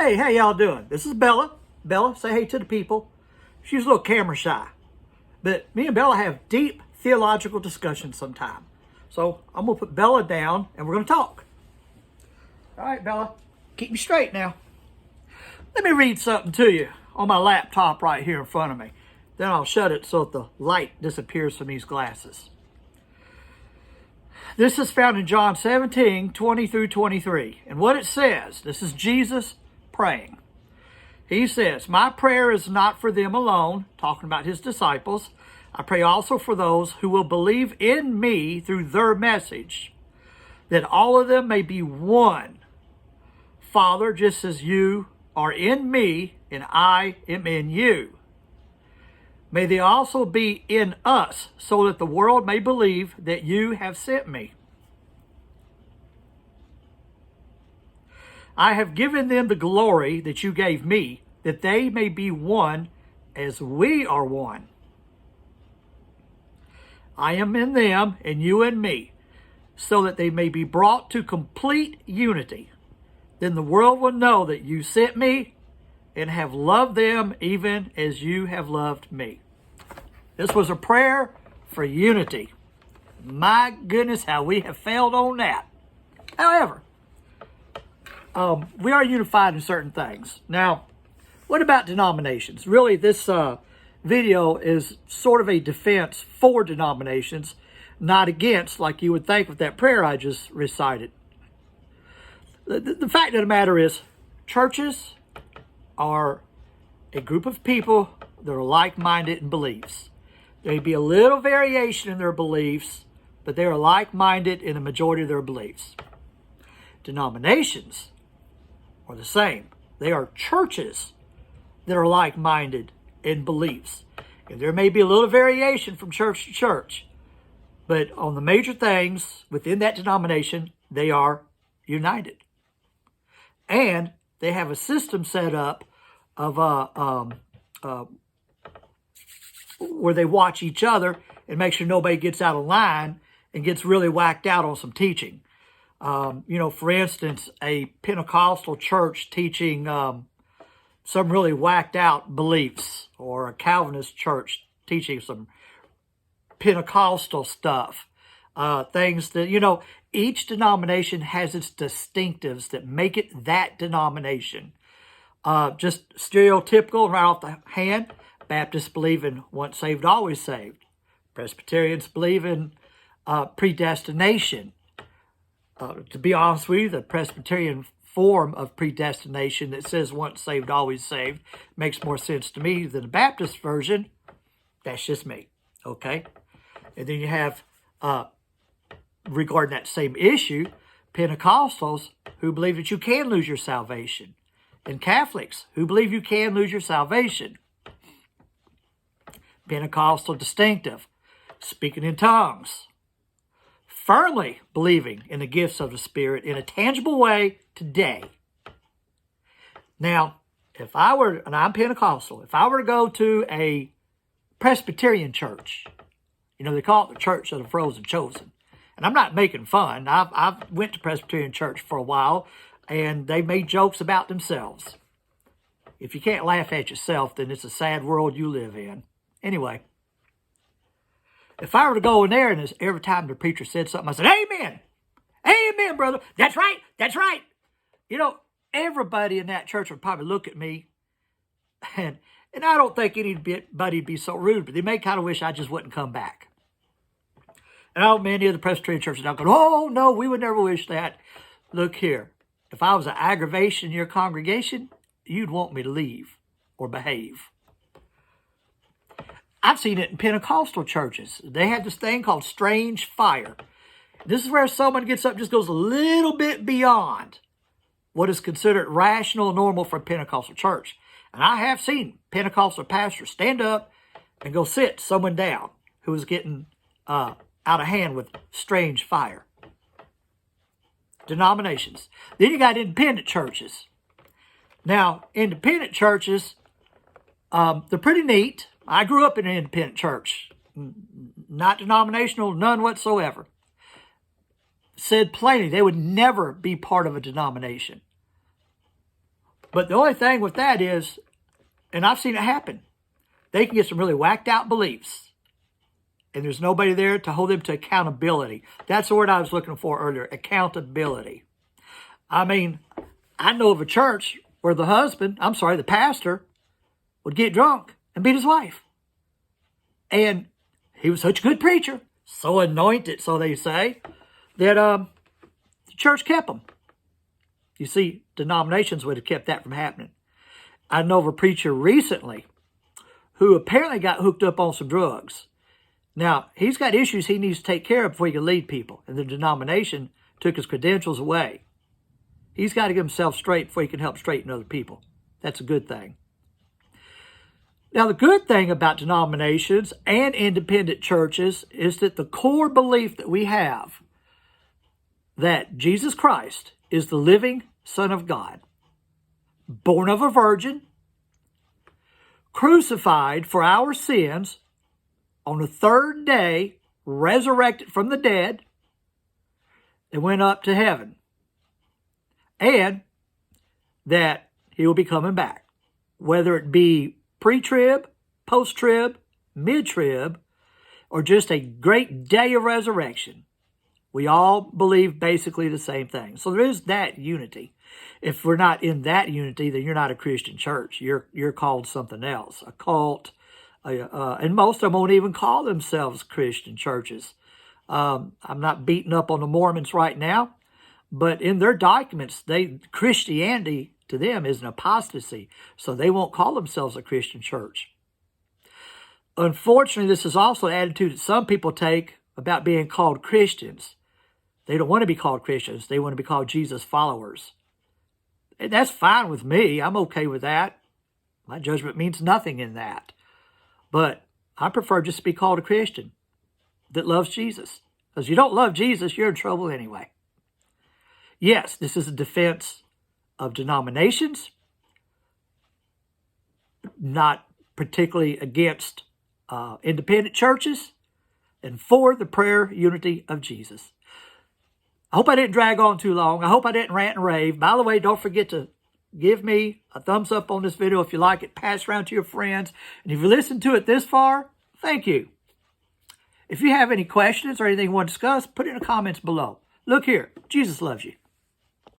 Hey, how y'all doing? This is Bella. Bella, say hey to the people. She's a little camera shy, but me and Bella have deep theological discussions sometime. So I'm going to put Bella down and we're going to talk. All right, Bella, keep me straight now. Let me read something to you on my laptop right here in front of me. Then I'll shut it so that the light disappears from these glasses. This is found in John 17:20 through 23. And what it says, this is Jesus praying. He says, "My prayer is not for them alone," talking about his disciples. "I pray also for those who will believe in me through their message, that all of them may be one. Father, just as you are in me and I am in you, may they also be in us, so that the world may believe that you have sent me. I have given them the glory that you gave me, that they may be one as we are one. I am in them and you in me, so that they may be brought to complete unity. Then the world will know that you sent me and have loved them even as you have loved me." This was a prayer for unity. My goodness, how we have failed on that. However, we are unified in certain things. Now, what about denominations? Really, this video is sort of a defense for denominations, not against, like you would think with that prayer I just recited. The fact of the matter is, churches are a group of people that are like-minded in beliefs. There may be a little variation in their beliefs, but they are like-minded in the majority of their beliefs. Denominations are the same. They are churches that are like-minded in beliefs. And there may be a little variation from church to church, but on the major things within that denomination, they are united. And they have a system set up of where they watch each other and make sure nobody gets out of line and gets really whacked out on some teaching. For instance, a Pentecostal church teaching some really whacked out beliefs, or a Calvinist church teaching some Pentecostal stuff. Things that, each denomination has its distinctives that make it that denomination. Just stereotypical right off the hand. Baptists believe in once saved, always saved. Presbyterians believe in predestination. To be honest with you, the Presbyterian form of predestination that says once saved, always saved makes more sense to me than the Baptist version. That's just me, okay? And then you have, regarding that same issue, Pentecostals who believe that you can lose your salvation, and Catholics who believe you can lose your salvation. Pentecostal distinctive, speaking in tongues, firmly believing in the gifts of the Spirit in a tangible way today. Now, and I'm Pentecostal, if I were to go to a Presbyterian church, they call it the Church of the Frozen Chosen, and I'm not making fun. I've went to Presbyterian church for a while, and they made jokes about themselves. If you can't laugh at yourself, then it's a sad world you live in. Anyway, if I were to go in there and every time the preacher said something, I said, "Amen. Amen, brother. That's right. That's right." Everybody in that church would probably look at me, and I don't think anybody would be so rude, but they may kind of wish I just wouldn't come back. And many of the Presbyterian churches now go, "Oh, no, we would never wish that." Look here. If I was an aggravation in your congregation, you'd want me to leave or behave. I've seen it in Pentecostal churches. They have this thing called strange fire. This is where someone gets up and just goes a little bit beyond what is considered rational and normal for a Pentecostal church. And I have seen Pentecostal pastors stand up and go sit someone down who was getting out of hand with strange fire. Denominations. Then you got independent churches. Now, independent churches, they're pretty neat. I grew up in an independent church. Not denominational, none whatsoever. Said plainly, they would never be part of a denomination. But the only thing with that is, and I've seen it happen, they can get some really whacked out beliefs. And there's nobody there to hold them to accountability. That's the word I was looking for earlier, accountability. I mean, I know of a church where the pastor, would get drunk and beat his wife. And he was such a good preacher, so anointed, so they say, that the church kept him. You see, denominations would have kept that from happening. I know of a preacher recently who apparently got hooked up on some drugs. Now, he's got issues he needs to take care of before he can lead people. And the denomination took his credentials away. He's got to get himself straight before he can help straighten other people. That's a good thing. Now, the good thing about denominations and independent churches is that the core belief that we have that Jesus Christ is the living Son of God, born of a virgin, crucified for our sins, on the third day, resurrected from the dead, and went up to heaven. And that he will be coming back, whether it be pre-trib, post-trib, mid-trib, or just a great day of resurrection. We all believe basically the same thing. So there is that unity. If we're not in that unity, then you're not a Christian church. You're called something else, a cult. And most of them won't even call themselves Christian churches. I'm not beating up on the Mormons right now, but in their documents, Christianity to them is an apostasy, so they won't call themselves a Christian church. Unfortunately, this is also an attitude that some people take about being called Christians. They don't want to be called Christians. They want to be called Jesus followers. And that's fine with me. I'm okay with that. My judgment means nothing in that. But I prefer just to be called a Christian that loves Jesus. Because you don't love Jesus, you're in trouble anyway. Yes, this is a defense of denominations, not particularly against independent churches, and for the prayer unity of Jesus. I hope I didn't drag on too long. I hope I didn't rant and rave. By the way, don't forget to give me a thumbs up on this video if you like it. Pass it around to your friends. And if you listened to it this far, thank you. If you have any questions or anything you want to discuss, put it in the comments below. Look here. Jesus loves you.